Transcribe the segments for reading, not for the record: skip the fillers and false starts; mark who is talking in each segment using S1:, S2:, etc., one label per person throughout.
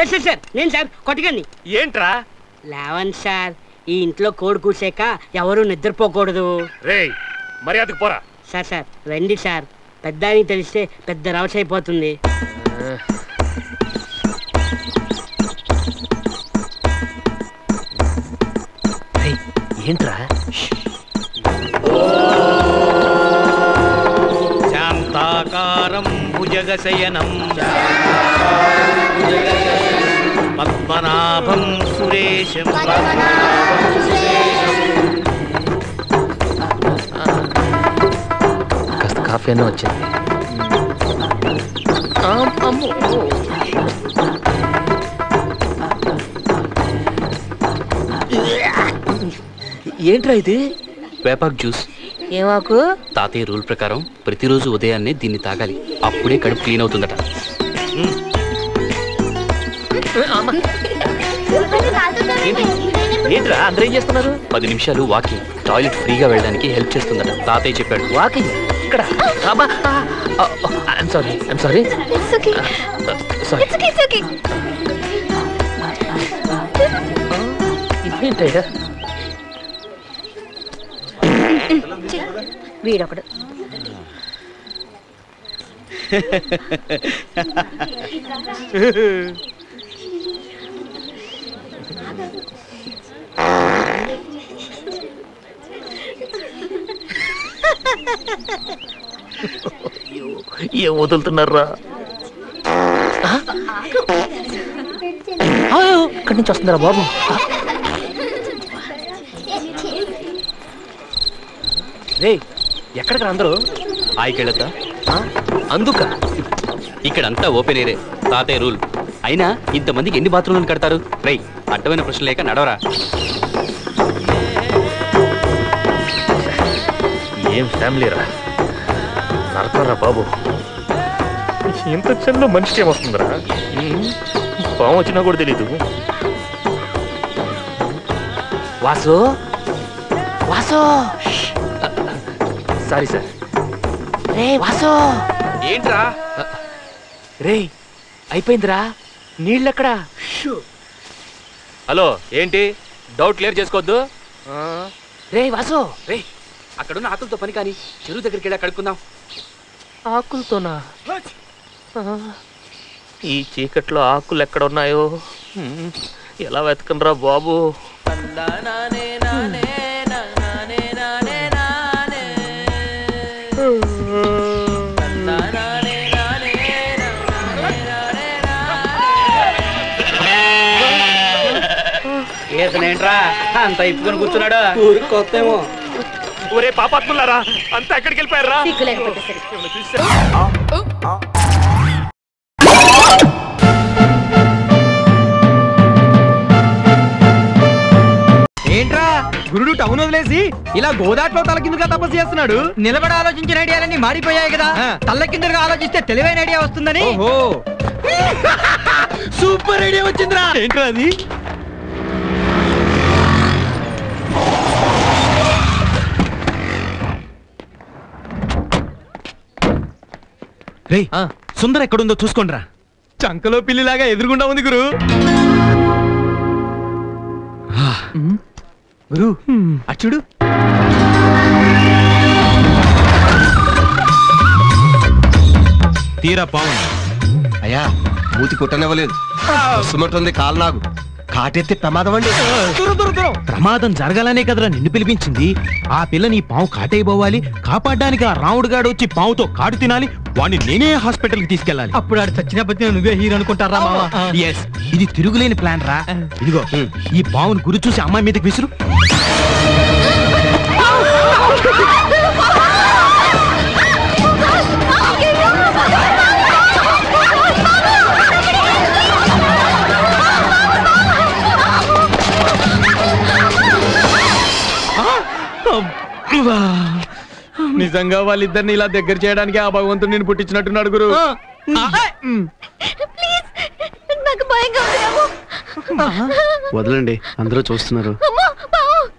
S1: Sir sir sir నేను sir కొట్టకండి.
S2: ఏంట్రా?
S1: లేవండి సార్, ఈ ఇంట్లో కోడి కూసాక ఎవరు నిద్రపోకూడదు.
S2: రేయ్ మర్యాదకు పోరా.
S1: సార్ సార్ రండి సార్, పెద్ద అని తెలిస్తే పెద్ద రవస అయిపోతుంది.
S2: ఏంట్రా? శాంతాకారం భుజగశయనం పద్మనాభం సురేశం. కాస్త కాఫీ అన్న వచ్చింది. ఏంట్రా ఇది? వేపాకు జ్యూస్.
S3: ఏమాకు?
S4: తాతయ్య రూల్ ప్రకారం ప్రతిరోజు ఉదయాన్నే దీన్ని తాగాలి, అప్పుడే కడుపు క్లీన్ అవుతుందట.
S2: ఏంట్రా అందరూ ఏం చేస్తున్నారు?
S4: 10 నిమిషాలు వాకింగ్, టాయిలెట్ ఫ్రీగా వెళ్ళడానికి హెల్ప్ చేస్తుందట. తాతయ్య చెప్పాడు.
S2: వాకింగ్ ఇక్కడ? సారీ
S3: వీడొకడు.
S2: ఏం వదులుతున్నారా? ఇక్కడి నుంచి వస్తుందరా బాబు. రే ఎక్కడికి అందరూ?
S4: ఆయికెళ్ళతా
S2: అందుక
S4: ఇక్కడంతా ఓపెన్ ఏరే, తాతయ్య రూల్. అయినా ఇంతమందికి ఎన్ని బాత్రూమ్లను కడతారు? రై అడ్డమైన ప్రశ్న లేక నడవరా.
S2: ఏం ఫ్యామిలీ రా, నరకరా బాబు. ఎంత చిన్న మనిషికి ఏమొస్తుందిరా? పాము వచ్చినా కూడా తెలీదు. Vasu Vasu, sorry sir. రే వాసు.
S4: ఏంట్రా?
S2: రే అయిపోయిందిరా, నీళ్ళెక్కడా?
S4: హలో, ఏంటి డౌట్ క్లియర్ చేసుకోవద్దు.
S2: రే వాసు.
S4: రే అక్కడున్న ఆకులతో పని కానీ చెరువు దగ్గరికి వెళ్ళా కడుక్కుందాం.
S2: ఆకులతోనా? ఈ చీకట్లో ఆకులు ఎక్కడ ఉన్నాయో ఎలా వెతకనరా బాబు.
S4: ఏంట్రా అంత ఇప్పుకొని కూర్చున్నాడు?
S1: ఊరికి కొత్తేమో.
S2: ఒరే పాపాత్ములారా, అంతా ఎక్కడికి వెళ్ళిపోయారా?
S5: ఏంట్రా గురుడు టౌన్ వదిలేసి ఇలా గోదాట్లో తలకిందుగా తపస్సు చేస్తున్నాడు? నిలబడి ఆలోచించిన ఐడియాలన్నీ మారిపోయాయి కదా, తల్లకిందుగా ఆలోచిస్తే తెలివైన ఐడియా వస్తుందని. సూపర్ ఐడియా వచ్చిందిరా. ఏంట్రా అది? సుందర ఎక్కడుందో చూసుకోండిరా. చంకలో పిల్లిలాగా ఎదురుగుండా ఉంది గురు. గురు అచ్చుడు.
S6: తీరా పావు. అయ్యా మూతి కుట్టనివ్వలేదు, సుమటుంది కాలు నాగు. కాటెత్తే ప్రమాదం అండి.
S5: ప్రమాదం జరగాలనే కదరా నిన్ను పిలిపించింది. ఆ పిల్లని పావు కాటైపోవాలి, కాపాడడానికి ఆ రాముడు గాడు వచ్చి పావుతో కాటు తినాలి, వాడిని నేనే హాస్పిటల్ కి తీసుకెళ్ళాలి. అప్పుడు ఆడు చచ్చిన బతిన నువ్వే హీరో అనుకుంటారా మావా? ఎస్, ఇది తిరుగులేని ప్లాన్ రా. ఇదిగో ఈ పావును గురి చూసి అమ్మాయి మీదకి విసురు. నిజంగా వాళ్ళిద్దరిని ఇలా దగ్గర చేయడానికి ఆ భగవంతుడు నేను పుట్టించినట్టున్నాడు గురు.
S6: వదలండి, అందరూ చూస్తున్నారు.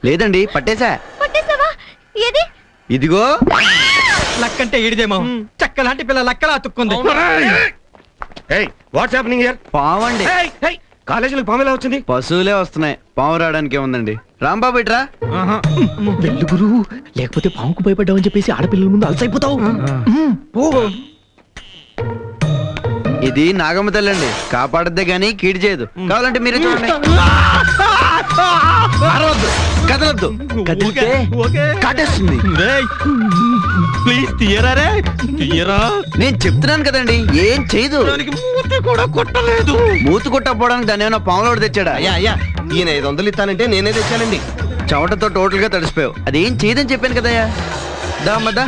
S6: లేదండి, పట్టేశా. ఇదిగో
S5: లక్కంటే ఈడిదేమో. చక్కలాంటి పిల్ల లక్కలా అతుక్కుంది.
S6: What's happening here?
S7: పావండి.
S6: కాలేజీలకు పాము ఎలా వచ్చింది?
S7: పశువులే వస్తున్నాయి, పాము రావడానికి ఏముందండి. రాంబాబు ఇట్రా.
S5: వెళ్ళు గురు, లేకపోతే పాముకు భయపడ్డావని చెప్పేసి ఆడపిల్లల ముందు అలసైపోతావు.
S7: ఇది నాగమ్మ తల్లండి, కాపాడద్దే గానీ కీడు చేయదు. కావాలంటే మీరే చూడండి. కదలొద్దు, కదిలితే కాటేస్తుంది.
S5: ప్లీజ్ తీయరా రే, తీయరా.
S7: నేను చెప్తున్నాను కదండి, ఏం చేయదు.
S5: మూతి కూడా కొట్టలేదు.
S7: మూతి కొట్టకపోవడానికి దాన్ని ఏమైనా పాములోడు తెచ్చాడా?
S6: అయ్యా అయ్యా, ఈయన 500 ఇస్తానంటే నేనే తెచ్చానండి.
S7: చెమటతో టోటల్ గా తడిసిపోయావు. అదేం చేయదని చెప్పాను కదయ్యా. దా అమ్మదా.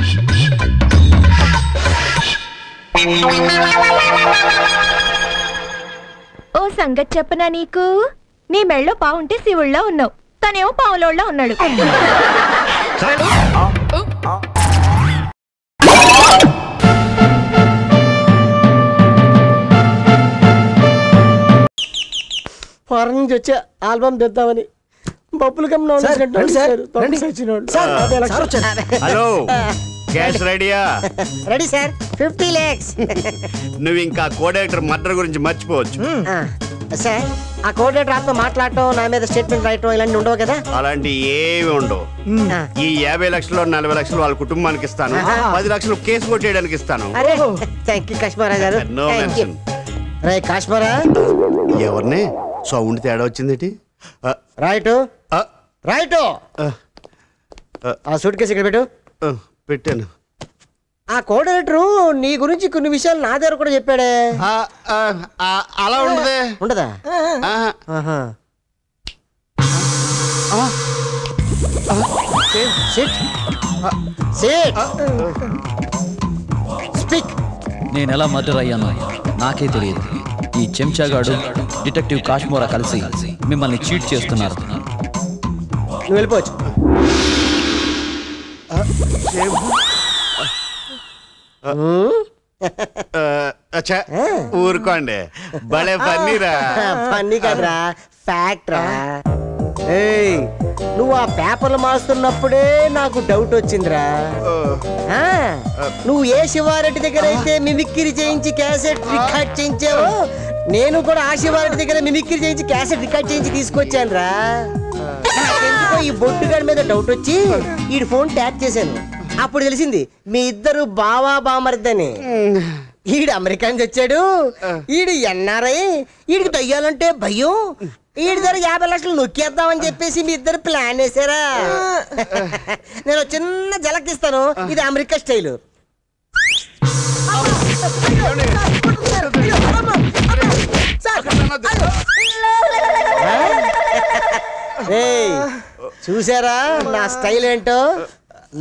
S3: ఓ సంగతి చెప్పనా నీకు? నీ మెళ్ళో పావుంటే శివుళ్ళ ఉన్నావు, తనేమో పావులోళ్ళ ఉన్నాడు.
S1: ఫారెన్ నుంచి వచ్చే ఆల్బమ్ తెద్దామని బొబ్బులు కమ్
S8: హలో, క్యాష్ రెడీయా?
S1: Ready sir, 50 lakhs.
S8: నువ్వు ఇంకా కోడైరెక్టర్ మర్డర్ గురించి మర్చిపోవచ్చు.
S1: సార్, ఆ కోఆర్డినేటర్ ఆత్మ మాట్లాడటం, నా మీద స్టేట్మెంట్ రాయటం ఇలాంటి ఉండవు కదా?
S8: అలాంటి ఏమి ఉండవు. ఈ 50 లక్షలు 40 లక్షలు వాళ్ళ కుటుంబానికి ఇస్తాను, 10 లక్షలు కేసు కొట్టేయడానికి ఇస్తాను.
S1: అరే థ్యాంక్ యూ కాశ్మీరా గారు.
S8: No mention.
S1: రే కాశ్మీరా,
S8: ఎవరిని సౌండ్ తేడా వచ్చింది?
S1: Right right. ఆ సూట్ కేసు ఇక్కడ పెట్టు.
S8: పెట్టాను.
S1: ఆ కోఆర్డినేటర్ నీ గురించి కొన్ని విషయాలు నా దగ్గర కూడా చెప్పాడే.
S8: అలా ఉండదే.
S1: ఉండదా?
S9: నేను ఎలా మర్డర్ అయ్యానో నాకే తెలియదు. ఈ చెంచాగాడు డిటెక్టివ్ కాశ్మోరా కలిసి మిమ్మల్ని చీట్ చేస్తున్నారు.
S1: నువ్వు వెళ్ళిపోవచ్చు.
S8: ఊరుకోండి, భలే పన్నీరా.
S1: పన్నీ కదరా, ఫ్యాక్ట్ రా. ఏయ్, నువ్వు ఆ పేపర్లు మారుస్తున్నప్పుడే నాకు డౌట్ వచ్చిందిరా. నువ్వు ఏ శివారెడ్డి దగ్గర అయితే మిమిక్రీ చేయించి క్యాసెట్ రికార్డ్ చేయించావో, నేను కూడా ఆ శివారెడ్డి దగ్గర మిమిక్రీ చేయించి క్యాసెట్ రికార్డ్ చేయించి తీసుకొచ్చాను రా. నాకెందుకో ఈ బొట్టుగాడి మీద డౌట్ వచ్చి ఈ ఫోన్ ట్యాప్ చేశాను. అప్పుడు తెలిసింది మీ ఇద్దరు బావా బామర్దని. ఈడు అమెరికా నుంచి వచ్చాడు, ఈడు ఎన్ఆర్ఐ, ఈడికి దయ్యాలంటే భయం. ఈడి దగ్గర 50 లక్షలు నొక్కేద్దామని చెప్పేసి మీ ఇద్దరు ప్లాన్ వేసారా? నేను చిన్న జలక్ ఇస్తాను, ఇది అమెరికా స్టైలు. చూసారా నా స్టైల్ ఏంటో?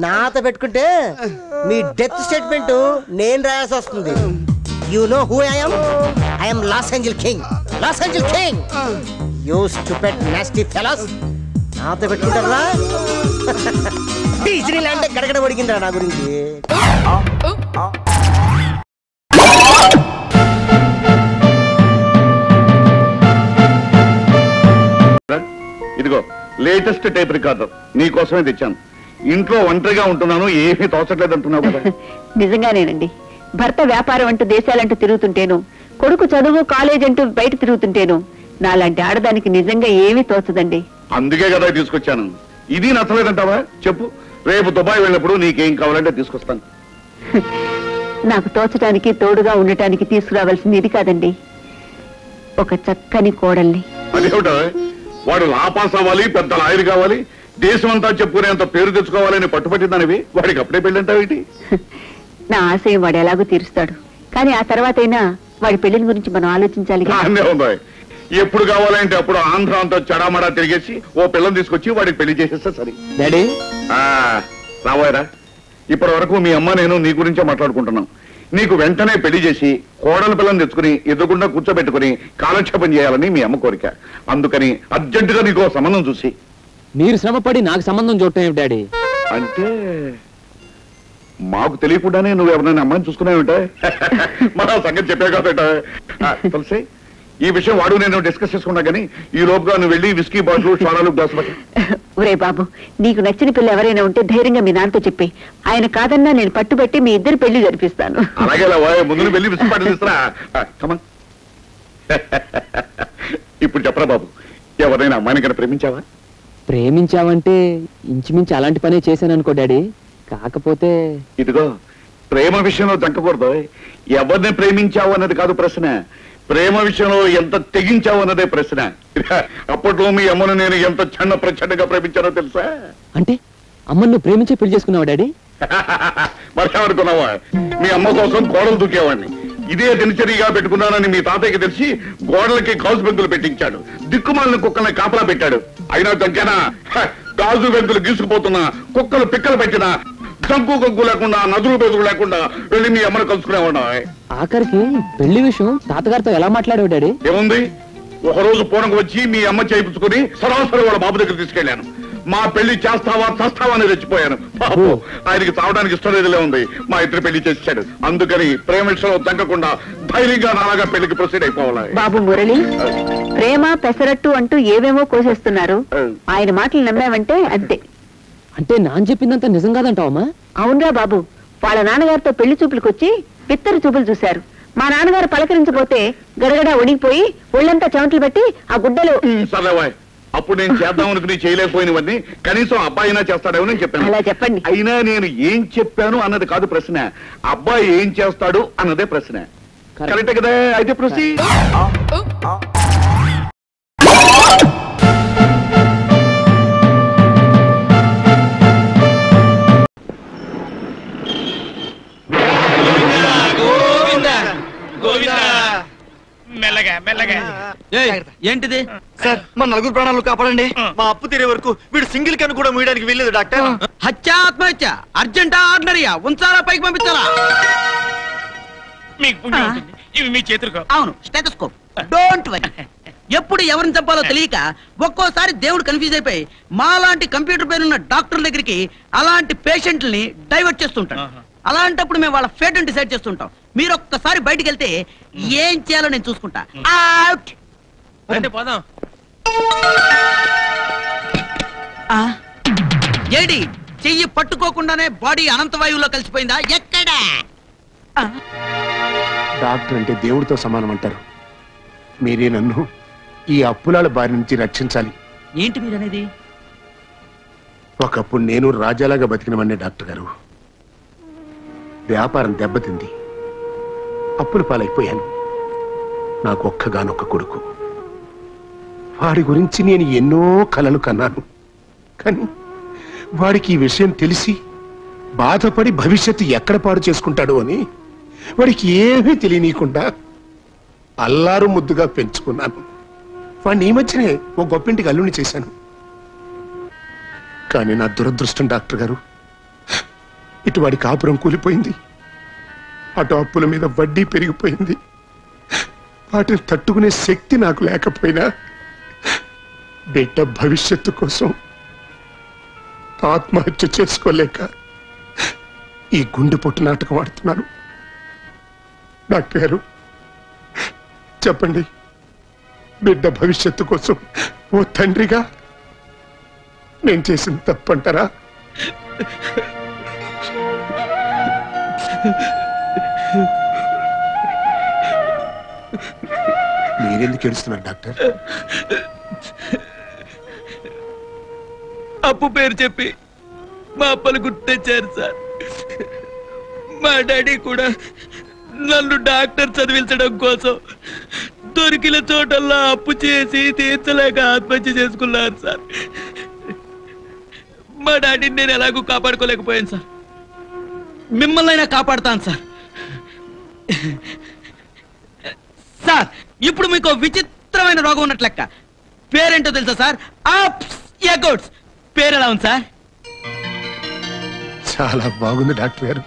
S1: నాతో పెట్టుకుంటే మీ డెత్ స్టేట్మెంట్ నేను రాయాల్సి వస్తుంది. You know who I am Los Angel King. Los Angel King. You stupid nasty fellows. నాతో పెట్టుకుంటారా? డిజ్నీలాండ్ గడగడ వడికిందిరా నా గురించి.
S10: ఇదిగో లేటెస్ట్ టేప్ రికార్డర్ నీ కోసమే తెచ్చాను. ఇంట్లో ఒంటరిగా ఉంటున్నాను, ఏమీ తోచట్లేదు అంటున్నావు కదా?
S11: నిజంగానేనండి. భర్త వ్యాపారం అంటూ దేశాలంటూ తిరుగుతుంటేను, కొడుకు చదువు కాలేజ్ అంటూ బయట తిరుగుతుంటేను, నాలాంటి ఆడదానికి నిజంగా ఏమీ తోచదండి.
S10: అందుకే కదా తీసుకొచ్చాను. ఇది నచ్చలేదంటావా? చెప్పు, రేపు దుబాయ్ వెళ్ళినప్పుడు నీకేం కావాలంటే తీసుకొస్తాను.
S11: నాకు తోచడానికి తోడుగా ఉండటానికి తీసుకురావాల్సింది ఇది కాదండి, ఒక చక్కని కోడల్ని.
S10: అదేమిటా, వాడు లాపాస్ అవ్వాలి, పెద్ద లాయర్ కావాలి, దేశం అంతా చెప్పుకునేంత పేరు తెచ్చుకోవాలని పట్టుపట్టిందనివి, వాడికి అప్పుడే పెళ్ళంటావేంటి?
S11: నా ఆశయం వాడు ఎలాగో తీరుస్తాడు, కానీ ఆ తర్వాతైనా వాడి పెళ్లిని గురించి మనం ఆలోచించాలి.
S10: ఎప్పుడు కావాలంటే అప్పుడు ఆంధ్ర అంతా చెడామడా తిరిగేసి ఓ పిల్లని తీసుకొచ్చి వాడికి పెళ్లి చేసేస్తే సరే.
S1: డాడీ
S10: రాబోయరా, ఇప్పటి వరకు మీ అమ్మ నేను నీ గురించే మాట్లాడుకుంటున్నాం. నీకు వెంటనే పెళ్లి చేసి కోడల పిల్లని తెచ్చుకుని ఎదుగుండా కూర్చోబెట్టుకుని కాలక్షేపం చేయాలని మీ అమ్మ కోరిక. అందుకని అర్జెంటుగా నీకు సంబంధం చూసి.
S2: మీరు శ్రమపడి నాకు సంబంధం చూడటం ఏమిటి డాడీ?
S10: అంటే మాకు తెలియకుండానే నువ్వు ఎవరైనా అమ్మాయిని చూసుకున్నావుంటే మన సంగతి చెప్పే కాబట్టి తులసి, ఈ విషయం వాడు నేను డిస్కస్ చేసుకున్నా కానీ ఈ లోపుగా నువ్వు వెళ్ళి విస్కీ బాటిల్ షారాలు గ్లాసు పట్టి.
S11: ఒరే బాబు, నీకు నచ్చిన పిల్ల ఎవరైనా ఉంటే ధైర్యంగా మీ నాన్నతో చెప్పి, ఆయన కాదన్నా నేను పట్టుబట్టి మీ ఇద్దరు పెళ్లి జరిపిస్తాను.
S10: అలాగే ముందు వెళ్ళి విస్కీ బాటిల్ ఇస్తారా? ఇప్పుడు చెప్పరా బాబు, ఎవరైనా అమ్మాయిని కన్నా ప్రేమించావా?
S12: ప్రేమించావంటే ఇంచుమించు అలాంటి పనే చేశాను అనుకో డాడీ. కాకపోతే
S10: ఇదిగో, ప్రేమ విషయంలో దక్కకూడదు. ఎవరిని ప్రేమించావు అన్నది కాదు ప్రశ్న, ప్రేమ విషయంలో ఎంత తెగించావు అన్నదే ప్రశ్న. అప్పట్లో మీ అమ్మను నేను ఎంత చిన్న ప్రచండగా ప్రేమించానో తెలుసా?
S12: అంటే అమ్మను నువ్వు ప్రేమించి పెళ్లి చేసుకున్నావా డాడీ?
S10: మరేమనుకున్నావా, మీ అమ్మ కోసం గోడలు దూకేవాడిని. ఇదే దినచర్యగా పెట్టుకున్నానని మీ తాతయ్యకి తెలిసి గోడలకి గాజు బెంకులు పెట్టించాడు. దిక్కుమాలిన కుక్కల్ని కాపలా పెట్టాడు. అయినా దంకేనా, గాజు బెంకులు గీసుకుపోతున్నా, కుక్కలు పిక్కలు పెట్టినా, జంకు గంకు లేకుండా, నదులు బెదులు లేకుండా వెళ్ళి మీ అమ్మను కలుసుకునేవాడు.
S12: ఆఖరికి పెళ్లి విషయం తాతగారితో ఎలా మాట్లాడావు డాడీ?
S10: ఏముంది, ఒకరోజు పూనకు వచ్చి మీ అమ్మ చేయించుకుని సరాసరి వాళ్ళ బాబు దగ్గర తీసుకెళ్లాను. మా పెళ్లి చేస్తావా చస్తావా అని రెచ్చిపోయాను. బాబు ఆయనకి తావడానికి ఇష్టం లేదులే ఉంది, మా ఇద్దరు పెళ్లి చేశాడు. అందుకని ప్రేమ విషయంలో తగ్గకుండా ధైర్యంగా నాలాగా పెళ్లికి ప్రొసీడ్ అయిపోవాలి.
S11: బాబు మురళి, ప్రేమ పెసరట్టు అంటూ ఏవేమో కోసేస్తున్నారు. ఆయన మాటలు నమ్మావంటే అంతే.
S12: అంటే నాన్న చెప్పిందంతా నిజం కాదంటావమ్మా?
S11: అవునరా బాబు, వాళ్ళ నాన్నగారితో పెళ్లి చూపులకు వచ్చి పిత్తరు చూపులు చూశారు. మా నాన్నగారు పలకరించబోతే గడగడ ఒడిగిపోయి ఒళ్ళంతా చెమటలు పెట్టి ఆ గుడ్డలు.
S10: సరేవాయ్, అప్పుడు నేను చేద్దాం అనుకుని చేయలేకపోయినవన్నీ కనీసం అబ్బాయినా చేస్తాడేమో నేను చెప్పాను.
S11: అలా చెప్పండి.
S10: అయినా నేను ఏం చెప్పాను అన్నది కాదు ప్రశ్న, అబ్బాయి ఏం చేస్తాడు అన్నదే ప్రశ్న. కరెక్టే కదా? అయితే ప్రొసీడ్.
S7: ఏంటిది
S13: సార్? మా నలుగురు ప్రాణాలు కాపాడండి. మా అప్పు తీరే వరకు వీడు సింగిల్ కన్ను కూడా మూయడానికి వెళ్ళలేదు డాక్టర్.
S7: హత్య, ఆత్మహత్య, అర్జెంటా ఆర్డినరీయా, ఉంచాలా పైకి పంపించాలా?
S14: మీకు పుణ్యం ఉంటుంది. ఇవి మీ చేతులు.
S7: అవును, స్టెథోస్కోప్. Don't worry. ఎప్పుడు ఎవరిని చంపాలో తెలియక ఒక్కోసారి దేవుడు కన్ఫ్యూజ్ అయిపోయి మాలాంటి కంప్యూటర్ పేరున్న డాక్టర్ దగ్గరికి అలాంటి పేషెంట్లని డైవర్ట్ చేస్తుంటాడు. అలాంటప్పుడు మేము వాళ్ళ ఫేట్ డిసైడ్ చేస్తుంటాం. మీరు ఒక్కసారి బయటికి వెళ్తే ఏం చేయాలో నేను చూసుకుంటా. అవుట్. ఏడి చెయ్యి పట్టుకోకుండానే బాడీ అనంతవాయువులో కలిసిపోయిందా? ఎక్కడా?
S15: డాక్టర్ అంటే దేవుడితో సమానం అంటారు. మీరే నన్ను ఈ అప్పులాల బారి నుంచి రక్షించాలి.
S7: ఏంటి మీరనేది?
S15: ఒకప్పుడు నేను రాజాలాగా బతికినవన్నీ డాక్టర్ గారు. వ్యాపారం దెబ్బతింది, అప్పుల పాలైపోయాను. నాకు ఒక్కగానొక్క కొడుకు. వాడి గురించి నేను ఎన్నో కలలు కన్నాను. కానీ వాడికి ఈ విషయం తెలిసి బాధపడి భవిష్యత్తు ఎక్కడ పాడు చేసుకుంటాడు అని వాడికి ఏమీ తెలియనీయకుండా అల్లారు ముద్దుగా పెంచుకున్నాను. వాడిని ఈ మధ్యనే ఓ గొప్పింటికి అల్లుని చేశాను. కానీ నా దురదృష్టం డాక్టర్ గారు, ఇటు వాడి కాపురం కూలిపోయింది, అటు అప్పుల మీద వడ్డీ పెరిగిపోయింది. వాటిని తట్టుకునే శక్తి నాకు లేకపోయినా బిడ్డ భవిష్యత్తు కోసం ఆత్మహత్య చేసుకోలేక ఈ గుండెపోటు నాటకం ఆడుతున్నాను. డాక్టర్ గారు చెప్పండి, బిడ్డ భవిష్యత్తు కోసం ఓ తండ్రిగా నేను చేసిన తప్పంటారా? మీరెందుకు ఏడుస్తున్నారు డాక్టర్?
S7: అప్పు పేరు చెప్పి మా అప్పలు గుర్తొచ్చారు సార్. మా డాడీ కూడా నన్ను డాక్టర్ చదివించడం కోసం దొరికిన చోటల్లా అప్పు చేసి తీర్చలేక ఆత్మహత్య చేసుకున్నారు సార్. మా డాడీని నేను ఎలాగూ కాపాడుకోలేకపోయాను సార్. మిమ్మల్ని అయినా కాపాడుతాను సార్. సార్, ఇప్పుడు మీకు విచిత్రమైన రోగం ఉన్నట్లు లెక్క. పేరేంటో తెలుసా సార్? అప్స్ ఎగోట్స్. పేరు ఎలా ఉంది సార్?
S15: చాలా బాగుంది డాక్టర్ గారు.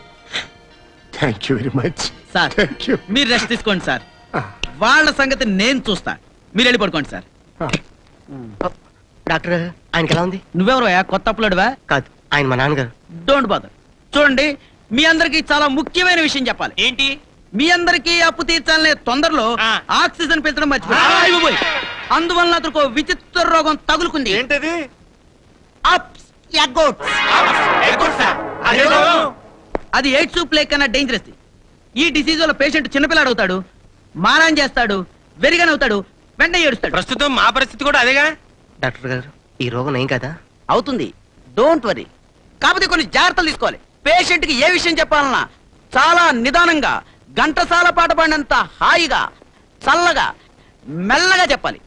S15: Thank you very much
S7: sir. మీరు రెస్ట్ తీసుకోండి సార్. వాళ్ళ సంగతి నేను చూస్తా. మీరు వెళ్ళి పడుకోండి సార్.
S1: డాక్టర్ ఆయనకి ఎలా ఉంది?
S7: నువ్వెవరో కొత్త అప్పులాడువా?
S1: కాదు, ఆయన మా నాన్నగారు.
S7: Don't bother. చూడండి, మీ అందరికి చాలా ముఖ్యమైన విషయం చెప్పాలి. ఏంటి? మీ అందరికి అప్పు తీర్చాలనే తొందరలో ఆక్సిజన్ పెంచడం మర్చిపోయి అందువల్ల అతనికి విచిత్ర రోగం తగులుకుంది.
S13: ఏంటది?
S7: అది ఎయిడ్స్ ప్లేగ్ కన్నా డేంజరస్. ఈ డిసీజ్ వల్ల పేషెంట్ చిన్నపిల్లాడు అవుతాడు, మారాన్ చేస్తాడు, వెరిగానే అవుతాడు, వెంటనే ఏడుస్తాడు.
S16: ప్రస్తుతం మా పరిస్థితి కూడా అదేగా.
S1: డాక్టర్ గారు ఈ రోగం ఏం కదా?
S7: అవుతుంది, డోంట్ వరీ. కాకపోతే కొన్ని జాగ్రత్తలు తీసుకోవాలి. పేషెంట్ కి ఏ విషయం చెప్పాలన్నా చాలా నిదానంగా, ఘంటసాల పాట పాడినంత హాయిగా, చల్లగా, మెల్లగా చెప్పాలి.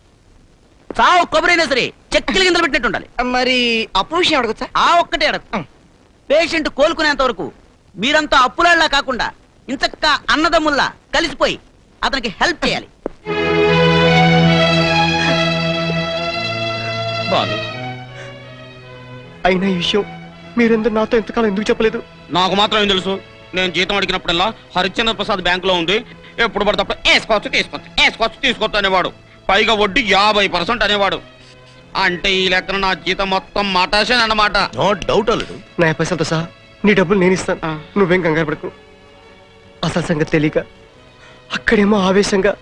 S7: చావు కొబ్బరైనా సరే చెక్కలు గింజలు పెట్టినట్టు ఉండాలి.
S1: మరి అప్పు విషయం అడగచ్చా?
S7: ఆ ఒక్కటే అడగ. పేషెంట్ కోలుకునేంత వరకు మీరంతా అప్పులాళ్లా కాకుండా ఇంచక్క అన్నదమ్ముల్లా కలిసిపోయి అతనికి హెల్ప్ చేయాలి.
S13: బాలు, అయినా ఈ విషయం మీరెందరూ నాతో ఎంతకాలం ఎందుకు చెప్పలేదు?
S16: నాకు మాత్రం ఏం తెలుసు? నేను జీతం అడిగినప్పుడల్లా హరిశ్చంద్ర ప్రసాద్ బ్యాంకులో ఉంది, ఎప్పుడు పడితే వేసుకోవచ్చు తీసుకోవచ్చు అనేవాడు. పైగా వడ్డీ 50% అనేవాడు. అంటే ఈ లెక్కన నా జీతం మొత్తం మాటాసే అన్నమాట.
S13: నో డౌట్ అల్లుడు. నా పైసలతో సహా నీ డబ్బులు నేను ఇస్తాను, నువ్వేం కంగారు పడకు. అసలు సంగతి తెలియక అక్కడేమో ఆవేశంగా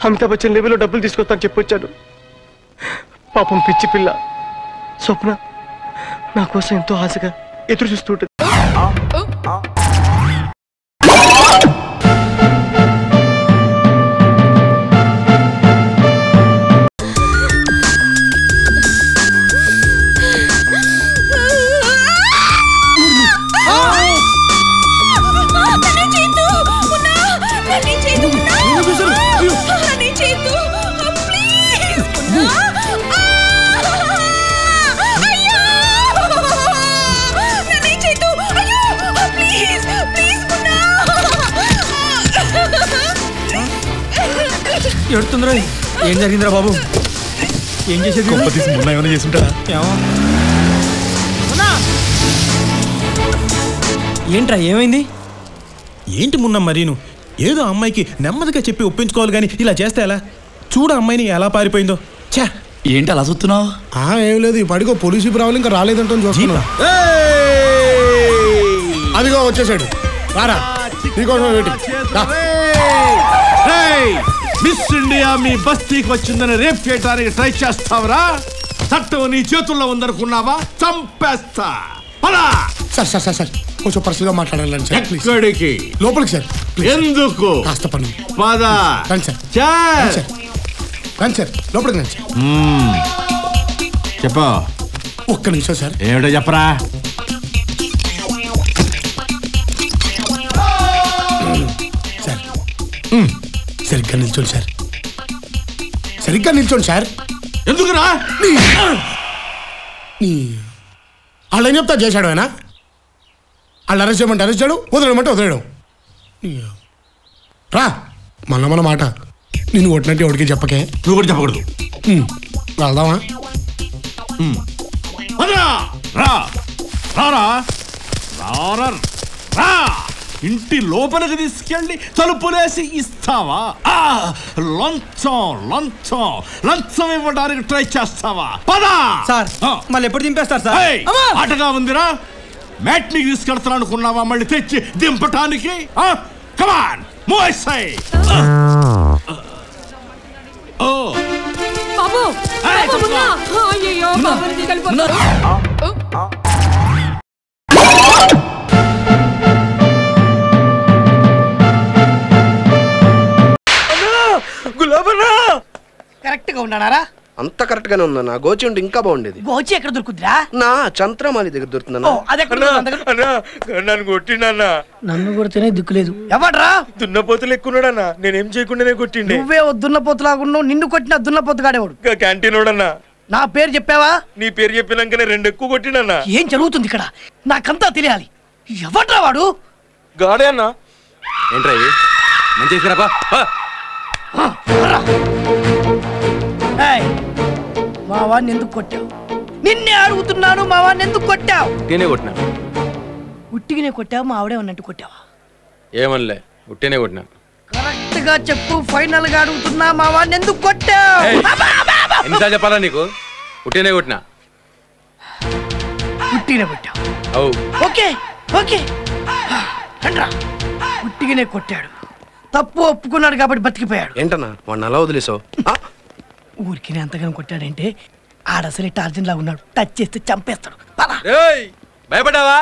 S13: అమితాబ్ బచ్చన్ లెవెల్లో డబ్బులు తీసుకొస్తాను చెప్పొచ్చాడు. పాపం పిచ్చి పిల్ల స్వప్న నా కోసం ఎంతో ఆశగా ఎదురు చూస్తూ ఉంటుంది.
S5: ఎడుతుందిరా? ఏం జరిగిందిరా బాబు? ఏం చేసేది? మొన్న ఏమైనా చేసుంటారా? ఏంట్రా ఏమైంది? ఏంటి మొన్న మరీను ఏదో అమ్మాయికి నెమ్మదిగా చెప్పి ఒప్పించుకోవాలి కానీ ఇలా చేస్తే ఎలా? చూడ అమ్మాయిని ఎలా పారిపోయిందో. ఛా,
S9: ఏంటి అలా చూస్తున్నావు?
S17: ఏం లేదు, ఇప్పటికో పోలీసు రావాలి ఇంకా రాలేదంటే చూస్తున్నా. అదిగో వచ్చేసాడు, రారా నీకోసం
S18: మిస్ ఇండియా మీ బస్తీకి వచ్చిందని రేప్ చేయడానికి ట్రై చేస్తావరా? చట్టం నీ చేతుల్లో ఉందనుకున్నావా? చంపేస్తా.
S17: సార్ సార్ సార్ సార్ కొంచెం పర్సనల్ గా మాట్లాడాలని సార్.
S18: ఎక్కడికి?
S17: లోపలికి సార్.
S18: ఎందుకు?
S17: కాస్త పని.
S18: పద.
S17: రండి సార్. రండి సార్, లోపలికి రండి సార్.
S18: చెప్పు.
S17: ఒక్క నిమిషం సార్.
S18: ఏమిటో చెప్పరా?
S17: సార్ సరిగ్గా నిల్చోండి సార్, సరిగ్గా నిల్చోండి సార్.
S18: ఎందుకురా?
S17: వాళ్ళు ఏం చెప్తా చేశాడు ఆయన. వాళ్ళు అరెస్ట్ చేయమంటే అరెస్ట్ చేయడం, వదిలేయమంటే వదిలేయడం. రా మళ్ళా మన మాట నిన్ను కొట్టినట్టు ఎవరికి చెప్పకే.
S18: నువ్వు కూడా చెప్పకూడదు.
S17: వెళ్దామా?
S18: ఇంటి లోపలికి తీసుకెళ్ళి తలుపులేసి ఇస్తావా? లంచం లంచం లంచం ఇవ్వడానికి ట్రై చేస్తావా? పదా
S5: సార్, మళ్ళీ ఎప్పుడు దింపేస్తారు సార్?
S18: ఆటగా ఉందిరా. మ్యాట్నికి తీసుకెళ్తాను అనుకున్నావా మళ్ళీ తెచ్చి దింపటానికి? కమాన్ మూవ్ సై. ఓ
S19: బాబు, అయ్యో బాబుని తీసుకెళ్ళిపోతారు.
S7: కరెక్ట్ గా ఉన్నారా?
S20: అంత కరెక్ట్ గానే ఉందా? నా గోచి ఉంటే ఇంకా బాగుండేది.
S7: గోచి ఎక్కడ దొరుకుద్దిరా?
S20: నా చంద్రమాలి దగ్గర దొరుకుతుందా?
S13: నన్ను కొట్టిండన్నా.
S7: నన్ను కొడితేనే దిక్కులేదు. ఎవడ్రా?
S13: దున్నపోతులు ఎక్కున్నాడన్నా. నేనేం చేయకుండానే కొట్టిండే.
S7: నువ్వే దున్నపోతులాగున్నావు. నిన్ను కొట్టిన దున్నపోతుగాడేవాడు.
S13: క్యాంటీన్ వాడన్నా.
S7: నా పేరు చెప్పావా?
S13: నీ పేరు చెప్పినాకనే 2 ఎక్కువ కొట్టినన్నా.
S7: ఏం జరుగుతుంది ఇక్కడ? నాకంతా తెలియాలి. ఎవడ్రా వాడు?
S13: గాడే అన్నా.
S4: ఏంట్రా ఇది? మంచి
S7: మా వాడిని ఎందుకు కొట్టావు? నిన్నే అడుగుతున్నాను. మా వాడిని ఎందుకు కొట్టావు?
S4: ఉట్టినే కొట్టినా.
S7: ఉట్టిగానే కొట్టావు? మా ఆవిడే ఉన్నట్టు కొట్టావా?
S4: ఏమనలే, ఉట్టినే కొట్టినా.
S7: కరెక్ట్ గా చెప్పు. ఫైనల్ గా అడుగుతున్నా, మా వాడిని ఎందుకు కొట్టావు?
S4: ఎన్నిసార్లు చెప్పాలా నీకు? ఉట్టినే కొట్టినా.
S7: ఉట్టిగానే కొట్టావు?
S4: అవు.
S7: ఓకే ఓకే రండ్రా. ఉట్టిగానే కొట్టాడు, తప్పు ఒప్పుకున్నాడు కాబట్టి బతికిపోయాడు.
S20: ఏంటన్నా వాడిని అలా వదిలేసావు?
S7: ఊరికి అంతగానో కొట్టాడంటే ఆడసలే టార్జన్ లా ఉన్నాడు. టచ్ చేస్తే చంపేస్తాడు.
S4: భయపడ్డావా?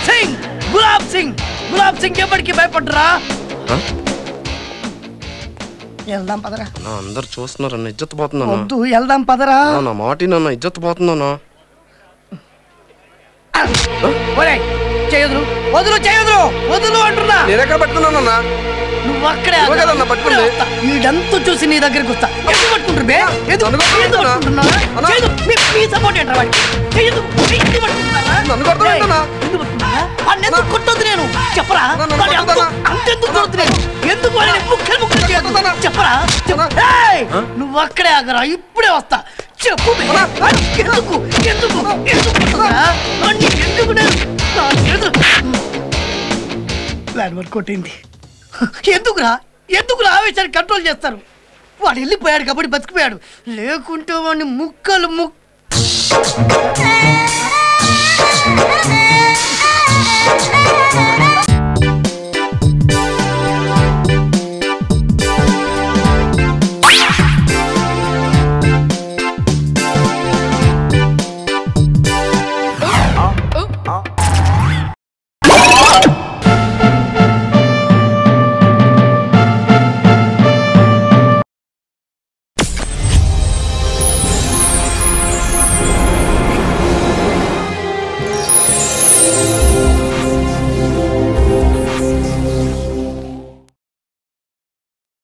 S7: సింగ్, గులాబ్ సింగ్. గులాబ్ సింగ్ ఎప్పటికీ భయపడ్డరా? వెళ్దాం పదరా.
S20: అందరు చూస్తున్నారు అన్న, ఇజ్జత్ పోతుందన్నా.
S7: వద్దు వెళ్దాం పదరా.
S20: నా మాటినన్నా, ఇజ్జత్ పోతుందన్నా.
S7: చేయదురు వదులు, చేయదురు వదులు అంటున్నా.
S20: నేను ఎక్కడ పట్టుకున్నానన్నా?
S7: నువ్వు అక్కడే
S20: కదన్నా పట్టుకుంది.
S7: వీడంతా చూసి నీ దగ్గరికి వస్తా. ఎందుకు పట్టుకుంటారు బే? ఎందుకు పట్టుకుంటున్నారా? మీ సపోర్ట్ ఏంట్రా వాడికి? ఎందుకు పట్టుకుంటున్నారా? ఎందుకు కొట్టొద్దు నేను చెప్పరా? అంతెందుకు కొడుతు నేను? ఎందుకు వాళ్ళని ముక్కలు ముక్కలు చేయొద్దు చెప్పరా? నువ్వు అక్కడే ఆగరా, ఇప్పుడే వస్తా. చెప్పు ఎందుకు ఎందుకు ఎందుకు ఎందుకు ప్లాన్ వర్క్ కొట్టింది. ఎందుకురా ఎందుకురా ఆవేశాన్ని కంట్రోల్ చేస్తారు? వాడు వెళ్ళిపోయాడు కాబట్టి బతికిపోయాడు, లేకుంటే వాడిని ముక్కలు